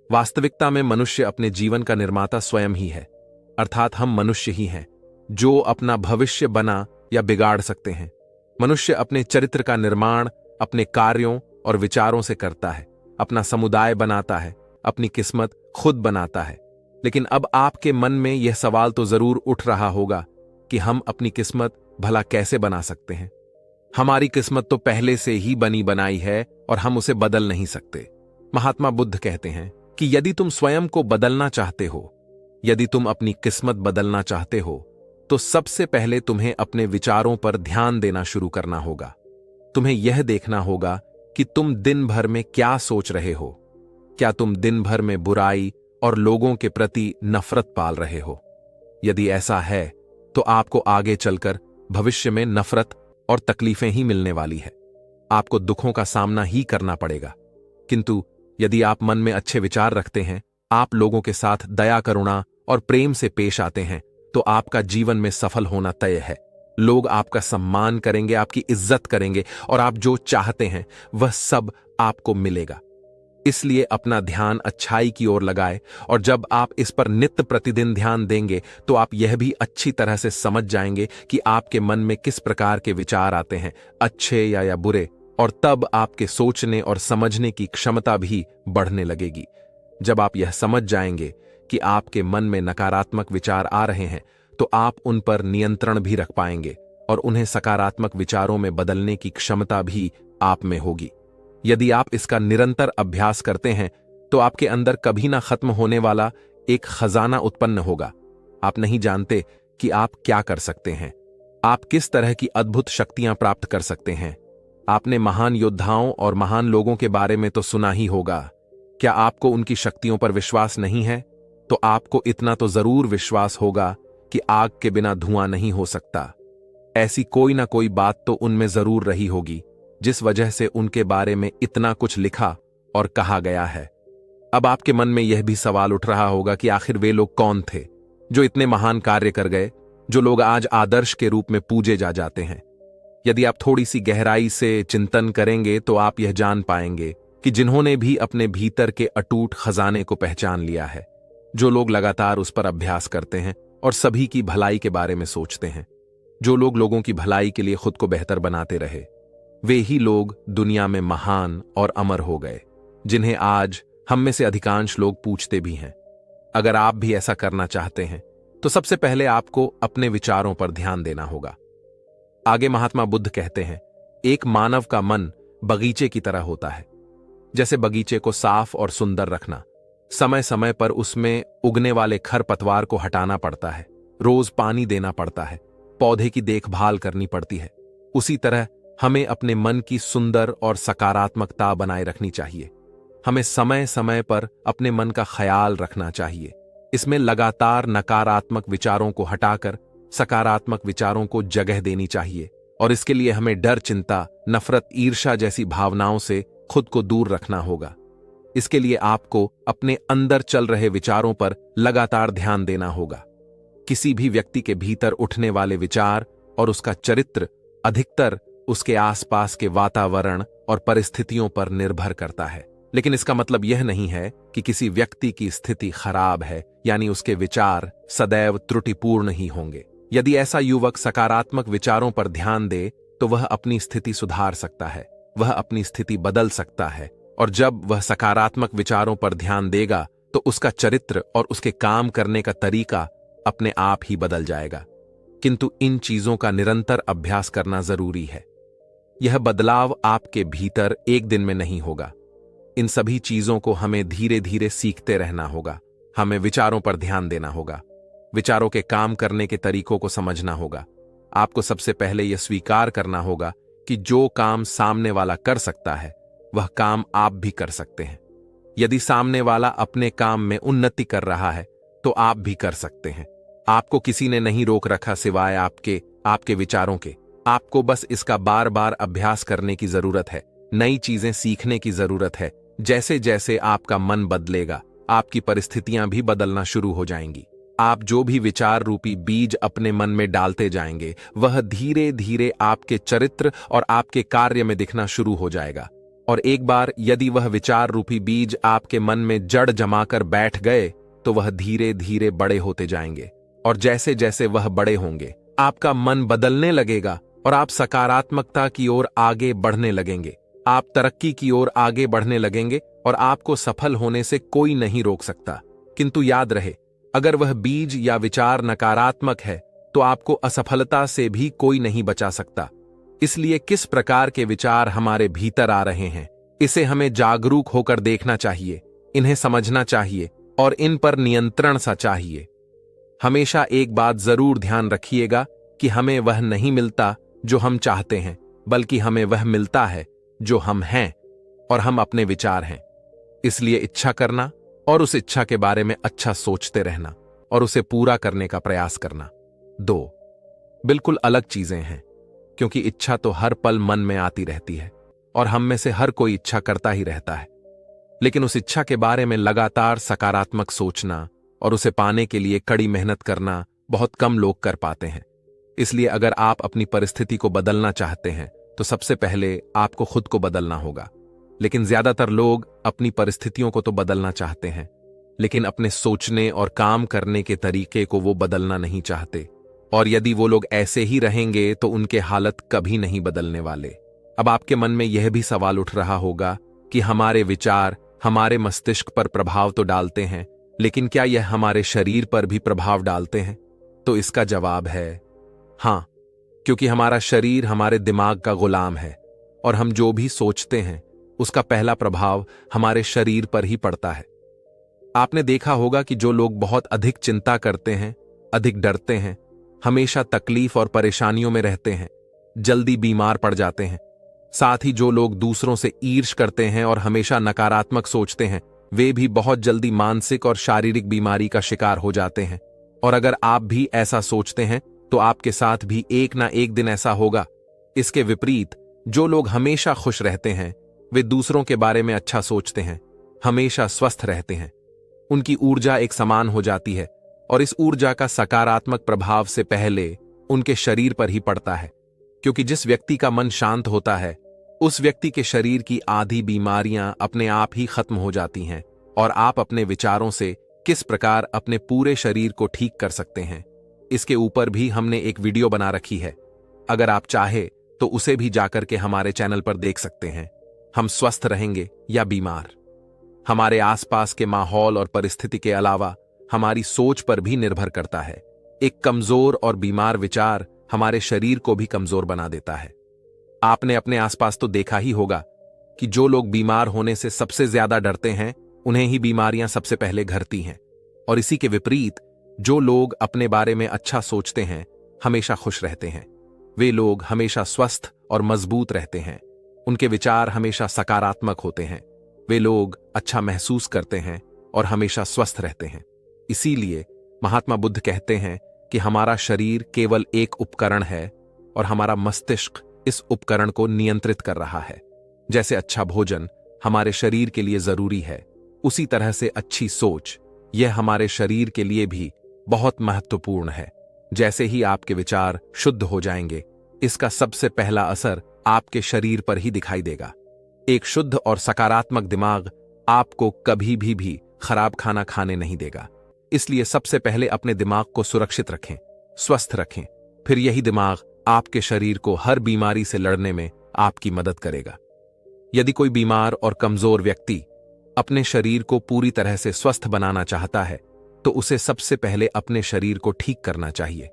वास्तविकता में मनुष्य अपने जीवन का निर्माता स्वयं ही है, अर्थात हम मनुष्य ही हैं जो अपना भविष्य बना या बिगाड़ सकते हैं। मनुष्य अपने चरित्र का निर्माण अपने कार्यों और विचारों से करता है, अपना समुदाय बनाता है, अपनी किस्मत खुद बनाता है। लेकिन अब आपके मन में यह सवाल तो जरूर उठ रहा होगा कि हम अपनी किस्मत भला कैसे बना सकते हैं? हमारी किस्मत तो पहले से ही बनी बनाई है और हम उसे बदल नहीं सकते। महात्मा बुद्ध कहते हैं कि यदि तुम स्वयं को बदलना चाहते हो, यदि तुम अपनी किस्मत बदलना चाहते हो, तो सबसे पहले तुम्हें अपने विचारों पर ध्यान देना शुरू करना होगा। तुम्हें यह देखना होगा कि तुम दिन भर में क्या सोच रहे हो। क्या तुम दिन भर में बुराई और लोगों के प्रति नफरत पाल रहे हो? यदि ऐसा है तो आपको आगे चलकर भविष्य में नफरत और तकलीफें ही मिलने वाली है। आपको दुखों का सामना ही करना पड़ेगा। किंतु यदि आप मन में अच्छे विचार रखते हैं, आप लोगों के साथ दया, करुणा और प्रेम से पेश आते हैं, तो आपका जीवन में सफल होना तय है। लोग आपका सम्मान करेंगे, आपकी इज्जत करेंगे और आप जो चाहते हैं वह सब आपको मिलेगा। इसलिए अपना ध्यान अच्छाई की ओर लगाए, और जब आप इस पर नित्य प्रतिदिन ध्यान देंगे तो आप यह भी अच्छी तरह से समझ जाएंगे कि आपके मन में किस प्रकार के विचार आते हैं, अच्छे या बुरे, और तब आपके सोचने और समझने की क्षमता भी बढ़ने लगेगी। जब आप यह समझ जाएंगे कि आपके मन में नकारात्मक विचार आ रहे हैं, तो आप उन पर नियंत्रण भी रख पाएंगे और उन्हें सकारात्मक विचारों में बदलने की क्षमता भी आप में होगी। यदि आप इसका निरंतर अभ्यास करते हैं तो आपके अंदर कभी ना खत्म होने वाला एक खजाना उत्पन्न होगा। आप नहीं जानते कि आप क्या कर सकते हैं, आप किस तरह की अद्भुत शक्तियां प्राप्त कर सकते हैं। आपने महान योद्धाओं और महान लोगों के बारे में तो सुना ही होगा। क्या आपको उनकी शक्तियों पर विश्वास नहीं है? तो आपको इतना तो जरूर विश्वास होगा कि आग के बिना धुआं नहीं हो सकता। ऐसी कोई ना कोई बात तो उनमें जरूर रही होगी जिस वजह से उनके बारे में इतना कुछ लिखा और कहा गया है। अब आपके मन में यह भी सवाल उठ रहा होगा कि आखिर वे लोग कौन थे जो इतने महान कार्य कर गए, जो लोग आज आदर्श के रूप में पूजे जा जाते हैं। यदि आप थोड़ी सी गहराई से चिंतन करेंगे तो आप यह जान पाएंगे कि जिन्होंने भी अपने भीतर के अटूट खजाने को पहचान लिया है, जो लोग लगातार उस पर अभ्यास करते हैं और सभी की भलाई के बारे में सोचते हैं, जो लोग लोगों की भलाई के लिए खुद को बेहतर बनाते रहे, वे ही लोग दुनिया में महान और अमर हो गए, जिन्हें आज हम में से अधिकांश लोग पूछते भी हैं। अगर आप भी ऐसा करना चाहते हैं तो सबसे पहले आपको अपने विचारों पर ध्यान देना होगा। आगे महात्मा बुद्ध कहते हैं, एक मानव का मन बगीचे की तरह होता है। जैसे बगीचे को साफ और सुंदर रखना, समय समय पर उसमें उगने वाले खरपतवार को हटाना पड़ता है, रोज पानी देना पड़ता है, पौधे की देखभाल करनी पड़ती है, उसी तरह हमें अपने मन की सुंदर और सकारात्मकता बनाए रखनी चाहिए। हमें समय समय पर अपने मन का ख्याल रखना चाहिए। इसमें लगातार नकारात्मक विचारों को हटाकर सकारात्मक विचारों को जगह देनी चाहिए, और इसके लिए हमें डर, चिंता, नफरत, ईर्ष्या जैसी भावनाओं से खुद को दूर रखना होगा। इसके लिए आपको अपने अंदर चल रहे विचारों पर लगातार ध्यान देना होगा। किसी भी व्यक्ति के भीतर उठने वाले विचार और उसका चरित्र अधिकतर उसके आसपास के वातावरण और परिस्थितियों पर निर्भर करता है। लेकिन इसका मतलब यह नहीं है कि किसी व्यक्ति की स्थिति खराब है, यानी उसके विचार सदैव त्रुटिपूर्ण ही होंगे। यदि ऐसा युवक सकारात्मक विचारों पर ध्यान दे तो वह अपनी स्थिति सुधार सकता है, वह अपनी स्थिति बदल सकता है, और जब वह सकारात्मक विचारों पर ध्यान देगा तो उसका चरित्र और उसके काम करने का तरीका अपने आप ही बदल जाएगा। किंतु इन चीजों का निरंतर अभ्यास करना जरूरी है। यह बदलाव आपके भीतर एक दिन में नहीं होगा। इन सभी चीजों को हमें धीरे धीरे सीखते रहना होगा। हमें विचारों पर ध्यान देना होगा, विचारों के काम करने के तरीकों को समझना होगा। आपको सबसे पहले यह स्वीकार करना होगा कि जो काम सामने वाला कर सकता है वह काम आप भी कर सकते हैं। यदि सामने वाला अपने काम में उन्नति कर रहा है तो आप भी कर सकते हैं। आपको किसी ने नहीं रोक रखा सिवाय आपके विचारों के। आपको बस इसका बार बार अभ्यास करने की जरूरत है, नई चीजें सीखने की जरूरत है। जैसे जैसे आपका मन बदलेगा, आपकी परिस्थितियां भी बदलना शुरू हो जाएंगी। आप जो भी विचार रूपी बीज अपने मन में डालते जाएंगे, वह धीरे धीरे आपके चरित्र और आपके कार्य में दिखना शुरू हो जाएगा। और एक बार यदि वह विचार रूपी बीज आपके मन में जड़ जमाकर बैठ गए तो वह धीरे धीरे बड़े होते जाएंगे, और जैसे जैसे वह बड़े होंगे आपका मन बदलने लगेगा और आप सकारात्मकता की ओर आगे बढ़ने लगेंगे। आप तरक्की की ओर आगे बढ़ने लगेंगे और आपको सफल होने से कोई नहीं रोक सकता। किंतु याद रहे, अगर वह बीज या विचार नकारात्मक है तो आपको असफलता से भी कोई नहीं बचा सकता। इसलिए किस प्रकार के विचार हमारे भीतर आ रहे हैं, इसे हमें जागरूक होकर देखना चाहिए, इन्हें समझना चाहिए और इन पर नियंत्रण सा चाहिए। हमेशा एक बात जरूर ध्यान रखिएगा कि हमें वह नहीं मिलता जो हम चाहते हैं, बल्कि हमें वह मिलता है जो हम हैं और हम अपने विचार हैं। इसलिए इच्छा करना और उस इच्छा के बारे में अच्छा सोचते रहना और उसे पूरा करने का प्रयास करना, दो बिल्कुल अलग चीजें हैं। क्योंकि इच्छा तो हर पल मन में आती रहती है और हम में से हर कोई इच्छा करता ही रहता है, लेकिन उस इच्छा के बारे में लगातार सकारात्मक सोचना और उसे पाने के लिए कड़ी मेहनत करना बहुत कम लोग कर पाते हैं। इसलिए अगर आप अपनी परिस्थिति को बदलना चाहते हैं तो सबसे पहले आपको खुद को बदलना होगा। लेकिन ज्यादातर लोग अपनी परिस्थितियों को तो बदलना चाहते हैं, लेकिन अपने सोचने और काम करने के तरीके को वो बदलना नहीं चाहते, और यदि वो लोग ऐसे ही रहेंगे तो उनके हालत कभी नहीं बदलने वाले। अब आपके मन में यह भी सवाल उठ रहा होगा कि हमारे विचार हमारे मस्तिष्क पर प्रभाव तो डालते हैं, लेकिन क्या यह हमारे शरीर पर भी प्रभाव डालते हैं? तो इसका जवाब है हां, क्योंकि हमारा शरीर हमारे दिमाग का गुलाम है और हम जो भी सोचते हैं उसका पहला प्रभाव हमारे शरीर पर ही पड़ता है। आपने देखा होगा कि जो लोग बहुत अधिक चिंता करते हैं, अधिक डरते हैं, हमेशा तकलीफ और परेशानियों में रहते हैं, जल्दी बीमार पड़ जाते हैं। साथ ही जो लोग दूसरों से ईर्ष्या करते हैं और हमेशा नकारात्मक सोचते हैं, वे भी बहुत जल्दी मानसिक और शारीरिक बीमारी का शिकार हो जाते हैं। और अगर आप भी ऐसा सोचते हैं तो आपके साथ भी एक ना एक दिन ऐसा होगा। इसके विपरीत जो लोग हमेशा खुश रहते हैं, वे दूसरों के बारे में अच्छा सोचते हैं, हमेशा स्वस्थ रहते हैं, उनकी ऊर्जा एक समान हो जाती है और इस ऊर्जा का सकारात्मक प्रभाव से पहले उनके शरीर पर ही पड़ता है। क्योंकि जिस व्यक्ति का मन शांत होता है उस व्यक्ति के शरीर की आधी बीमारियां अपने आप ही खत्म हो जाती हैं। और आप अपने विचारों से किस प्रकार अपने पूरे शरीर को ठीक कर सकते हैं, इसके ऊपर भी हमने एक वीडियो बना रखी है। अगर आप चाहे तो उसे भी जाकर के हमारे चैनल पर देख सकते हैं। हम स्वस्थ रहेंगे या बीमार, हमारे आसपास के माहौल और परिस्थिति के अलावा हमारी सोच पर भी निर्भर करता है। एक कमजोर और बीमार विचार हमारे शरीर को भी कमजोर बना देता है। आपने अपने आसपास तो देखा ही होगा कि जो लोग बीमार होने से सबसे ज्यादा डरते हैं, उन्हें ही बीमारियां सबसे पहले घरती हैं। और इसी के विपरीत जो लोग अपने बारे में अच्छा सोचते हैं, हमेशा खुश रहते हैं, वे लोग हमेशा स्वस्थ और मजबूत रहते हैं। उनके विचार हमेशा सकारात्मक होते हैं, वे लोग अच्छा महसूस करते हैं और हमेशा स्वस्थ रहते हैं। इसीलिए महात्मा बुद्ध कहते हैं कि हमारा शरीर केवल एक उपकरण है और हमारा मस्तिष्क इस उपकरण को नियंत्रित कर रहा है। जैसे अच्छा भोजन हमारे शरीर के लिए जरूरी है, उसी तरह से अच्छी सोच यह हमारे शरीर के लिए भी बहुत महत्वपूर्ण है। जैसे ही आपके विचार शुद्ध हो जाएंगे, इसका सबसे पहला असर आपके शरीर पर ही दिखाई देगा। एक शुद्ध और सकारात्मक दिमाग आपको कभी भी खराब खाना खाने नहीं देगा। इसलिए सबसे पहले अपने दिमाग को सुरक्षित रखें, स्वस्थ रखें, फिर यही दिमाग आपके शरीर को हर बीमारी से लड़ने में आपकी मदद करेगा। यदि कोई बीमार और कमजोर व्यक्ति अपने शरीर को पूरी तरह से स्वस्थ बनाना चाहता है तो उसे सबसे पहले अपने शरीर को ठीक करना चाहिए।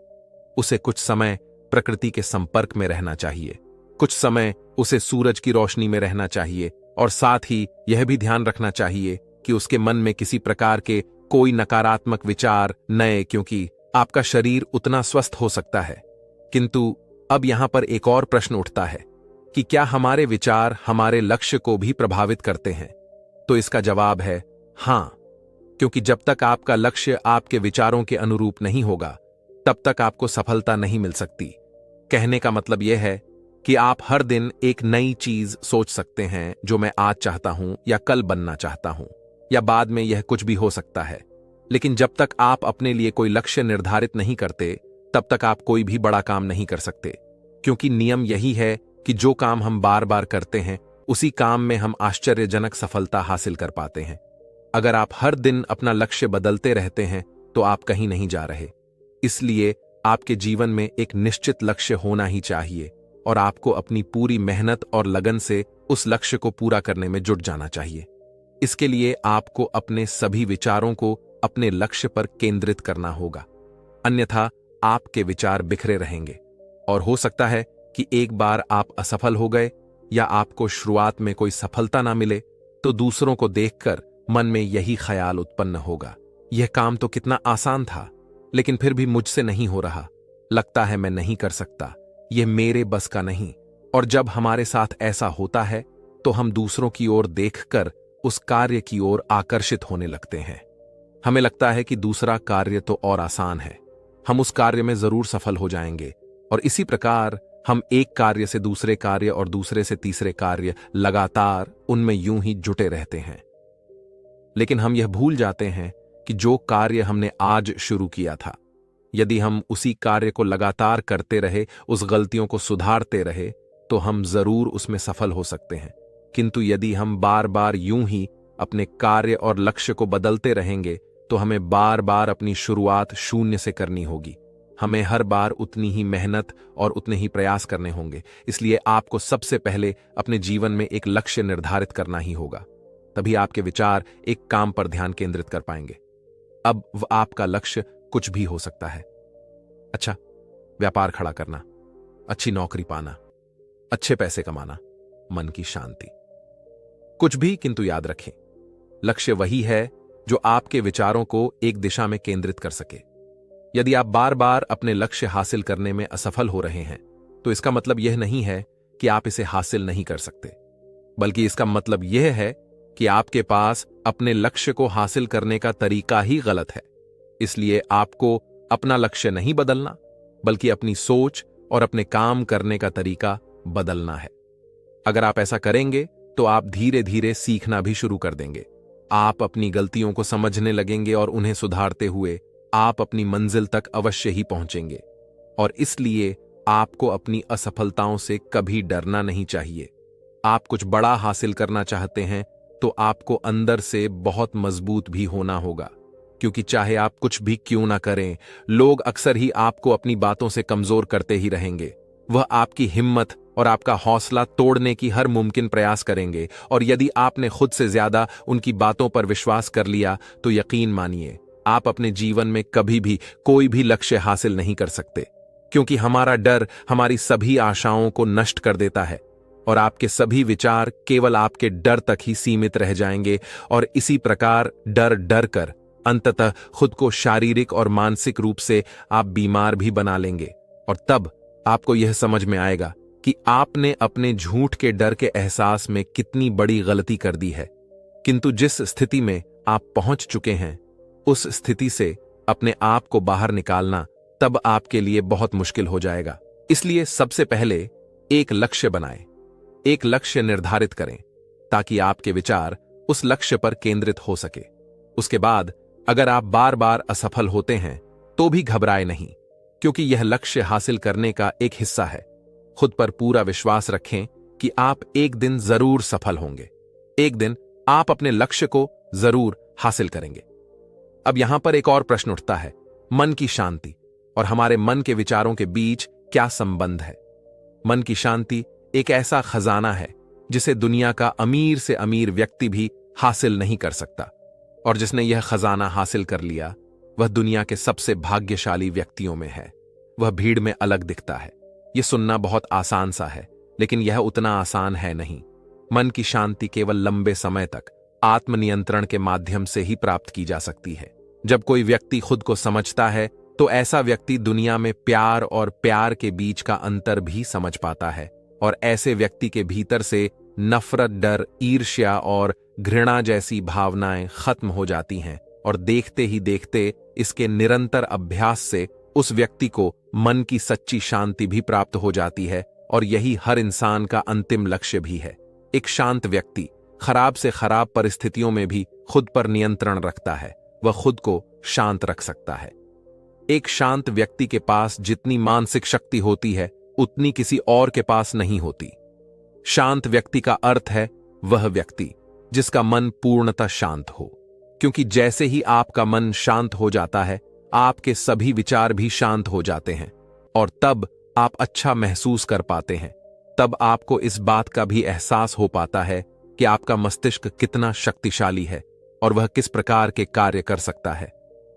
उसे कुछ समय प्रकृति के संपर्क में रहना चाहिए, कुछ समय उसे सूरज की रोशनी में रहना चाहिए और साथ ही यह भी ध्यान रखना चाहिए कि उसके मन में किसी प्रकार के कोई नकारात्मक विचार नए, क्योंकि आपका शरीर उतना स्वस्थ हो सकता है। किंतु अब यहां पर एक और प्रश्न उठता है कि क्या हमारे विचार हमारे लक्ष्य को भी प्रभावित करते हैं? तो इसका जवाब है हां, क्योंकि जब तक आपका लक्ष्य आपके विचारों के अनुरूप नहीं होगा तब तक आपको सफलता नहीं मिल सकती। कहने का मतलब यह है कि आप हर दिन एक नई चीज सोच सकते हैं, जो मैं आज चाहता हूं या कल बनना चाहता हूं या बाद में यह कुछ भी हो सकता है। लेकिन जब तक आप अपने लिए कोई लक्ष्य निर्धारित नहीं करते तब तक आप कोई भी बड़ा काम नहीं कर सकते, क्योंकि नियम यही है कि जो काम हम बार बार करते हैं उसी काम में हम आश्चर्यजनक सफलता हासिल कर पाते हैं। अगर आप हर दिन अपना लक्ष्य बदलते रहते हैं तो आप कहीं नहीं जा रहे। इसलिए आपके जीवन में एक निश्चित लक्ष्य होना ही चाहिए और आपको अपनी पूरी मेहनत और लगन से उस लक्ष्य को पूरा करने में जुट जाना चाहिए। इसके लिए आपको अपने सभी विचारों को अपने लक्ष्य पर केंद्रित करना होगा, अन्यथा आपके विचार बिखरे रहेंगे और हो सकता है कि एक बार आप असफल हो गए या आपको शुरुआत में कोई सफलता ना मिले तो दूसरों को देखकर मन में यही ख्याल उत्पन्न होगा, यह काम तो कितना आसान था, लेकिन फिर भी मुझसे नहीं हो रहा, लगता है मैं नहीं कर सकता, यह मेरे बस का नहीं। और जब हमारे साथ ऐसा होता है तो हम दूसरों की ओर देखकर उस कार्य की ओर आकर्षित होने लगते हैं। हमें लगता है कि दूसरा कार्य तो और आसान है, हम उस कार्य में जरूर सफल हो जाएंगे और इसी प्रकार हम एक कार्य से दूसरे कार्य और दूसरे से तीसरे कार्य लगातार उनमें यूं ही जुटे रहते हैं। लेकिन हम यह भूल जाते हैं कि जो कार्य हमने आज शुरू किया था, यदि हम उसी कार्य को लगातार करते रहे, उस गलतियों को सुधारते रहे, तो हम जरूर उसमें सफल हो सकते हैं। किंतु यदि हम बार बार यूं ही अपने कार्य और लक्ष्य को बदलते रहेंगे, तो हमें बार बार अपनी शुरुआत शून्य से करनी होगी। हमें हर बार उतनी ही मेहनत और उतने ही प्रयास करने होंगे। इसलिए आपको सबसे पहले अपने जीवन में एक लक्ष्य निर्धारित करना ही होगा। तभी आपके विचार एक काम पर ध्यान केंद्रित कर पाएंगे। अब आपका लक्ष्य कुछ भी हो सकता है। अच्छा व्यापार खड़ा करना, अच्छी नौकरी पाना, अच्छे पैसे कमाना, मन की शांति, कुछ भी। किंतु याद रखें, लक्ष्य वही है जो आपके विचारों को एक दिशा में केंद्रित कर सके। यदि आप बार बार अपने लक्ष्य हासिल करने में असफल हो रहे हैं, तो इसका मतलब यह नहीं है कि आप इसे हासिल नहीं कर सकते, बल्कि इसका मतलब यह है कि आपके पास अपने लक्ष्य को हासिल करने का तरीका ही गलत है। इसलिए आपको अपना लक्ष्य नहीं बदलना, बल्कि अपनी सोच और अपने काम करने का तरीका बदलना है। अगर आप ऐसा करेंगे तो आप धीरे धीरे सीखना भी शुरू कर देंगे। आप अपनी गलतियों को समझने लगेंगे और उन्हें सुधारते हुए आप अपनी मंजिल तक अवश्य ही पहुंचेंगे। और इसलिए आपको अपनी असफलताओं से कभी डरना नहीं चाहिए। आप कुछ बड़ा हासिल करना चाहते हैं तो आपको अंदर से बहुत मजबूत भी होना होगा, क्योंकि चाहे आप कुछ भी क्यों ना करें, लोग अक्सर ही आपको अपनी बातों से कमजोर करते ही रहेंगे। वह आपकी हिम्मत और आपका हौसला तोड़ने की हर मुमकिन प्रयास करेंगे। और यदि आपने खुद से ज्यादा उनकी बातों पर विश्वास कर लिया, तो यकीन मानिए आप अपने जीवन में कभी भी कोई भी लक्ष्य हासिल नहीं कर सकते, क्योंकि हमारा डर हमारी सभी आशाओं को नष्ट कर देता है और आपके सभी विचार केवल आपके डर तक ही सीमित रह जाएंगे। और इसी प्रकार डर डर कर अंततः खुद को शारीरिक और मानसिक रूप से आप बीमार भी बना लेंगे। और तब आपको यह समझ में आएगा कि आपने अपने झूठ के डर के एहसास में कितनी बड़ी गलती कर दी है। किंतु जिस स्थिति में आप पहुंच चुके हैं, उस स्थिति से अपने आप को बाहर निकालना तब आपके लिए बहुत मुश्किल हो जाएगा। इसलिए सबसे पहले एक लक्ष्य बनाएं, एक लक्ष्य निर्धारित करें, ताकि आपके विचार उस लक्ष्य पर केंद्रित हो सके। उसके बाद अगर आप बार बार असफल होते हैं तो भी घबराएं नहीं, क्योंकि यह लक्ष्य हासिल करने का एक हिस्सा है। खुद पर पूरा विश्वास रखें कि आप एक दिन जरूर सफल होंगे। एक दिन आप अपने लक्ष्य को जरूर हासिल करेंगे। अब यहां पर एक और प्रश्न उठता है, मन की शांति और हमारे मन के विचारों के बीच क्या संबंध है? मन की शांति एक ऐसा खजाना है जिसे दुनिया का अमीर से अमीर व्यक्ति भी हासिल नहीं कर सकता, और जिसने यह खजाना हासिल कर लिया वह दुनिया के सबसे भाग्यशाली व्यक्तियों में है। वह भीड़ में अलग दिखता है। यह सुनना बहुत आसान सा है, लेकिन यह उतना आसान है नहीं। मन की शांति केवल लंबे समय तक आत्मनियंत्रण के माध्यम से ही प्राप्त की जा सकती है। जब कोई व्यक्ति खुद को समझता है, तो ऐसा व्यक्ति दुनिया में प्यार और प्यार के बीच का अंतर भी समझ पाता है, और ऐसे व्यक्ति के भीतर से नफरत, डर, ईर्ष्या और घृणा जैसी भावनाएं खत्म हो जाती हैं। और देखते ही देखते इसके निरंतर अभ्यास से उस व्यक्ति को मन की सच्ची शांति भी प्राप्त हो जाती है। और यही हर इंसान का अंतिम लक्ष्य भी है। एक शांत व्यक्ति खराब से खराब परिस्थितियों में भी खुद पर नियंत्रण रखता है। वह खुद को शांत रख सकता है। एक शांत व्यक्ति के पास जितनी मानसिक शक्ति होती है, उतनी किसी और के पास नहीं होती। शांत व्यक्ति का अर्थ है वह व्यक्ति जिसका मन पूर्णतः शांत हो, क्योंकि जैसे ही आपका मन शांत हो जाता है, आपके सभी विचार भी शांत हो जाते हैं, और तब आप अच्छा महसूस कर पाते हैं। तब आपको इस बात का भी एहसास हो पाता है कि आपका मस्तिष्क कितना शक्तिशाली है और वह किस प्रकार के कार्य कर सकता है।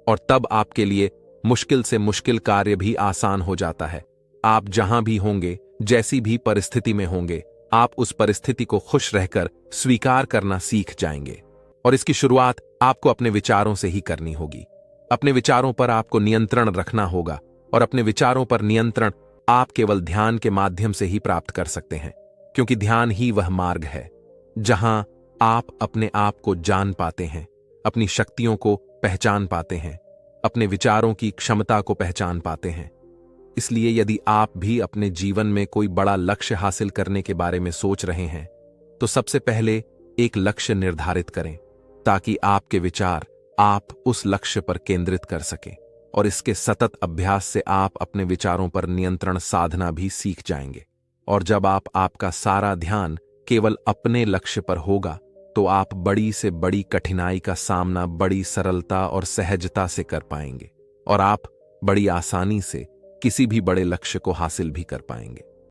और तब आपके लिए मुश्किल से मुश्किल कार्य भी आसान हो जाता है। आप जहां भी होंगे, जैसी भी परिस्थिति में होंगे, आप उस परिस्थिति को खुश रहकर स्वीकार करना सीख जाएंगे। और इसकी शुरुआत आपको अपने विचारों से ही करनी होगी। अपने विचारों पर आपको नियंत्रण रखना होगा, और अपने विचारों पर नियंत्रण आप केवल ध्यान के माध्यम से ही प्राप्त कर सकते हैं, क्योंकि ध्यान ही वह मार्ग है जहां आप अपने आप को जान पाते हैं, अपनी शक्तियों को पहचान पाते हैं, अपने विचारों की क्षमता को पहचान पाते हैं। इसलिए यदि आप भी अपने जीवन में कोई बड़ा लक्ष्य हासिल करने के बारे में सोच रहे हैं, तो सबसे पहले एक लक्ष्य निर्धारित करें ताकि आपके विचार आप उस लक्ष्य पर केंद्रित कर सकें, और इसके सतत अभ्यास से आप अपने विचारों पर नियंत्रण साधना भी सीख जाएंगे। और जब आपका सारा ध्यान केवल अपने लक्ष्य पर होगा, तो आप बड़ी से बड़ी कठिनाई का सामना बड़ी सरलता और सहजता से कर पाएंगे, और आप बड़ी आसानी से किसी भी बड़े लक्ष्य को हासिल भी कर पाएंगे।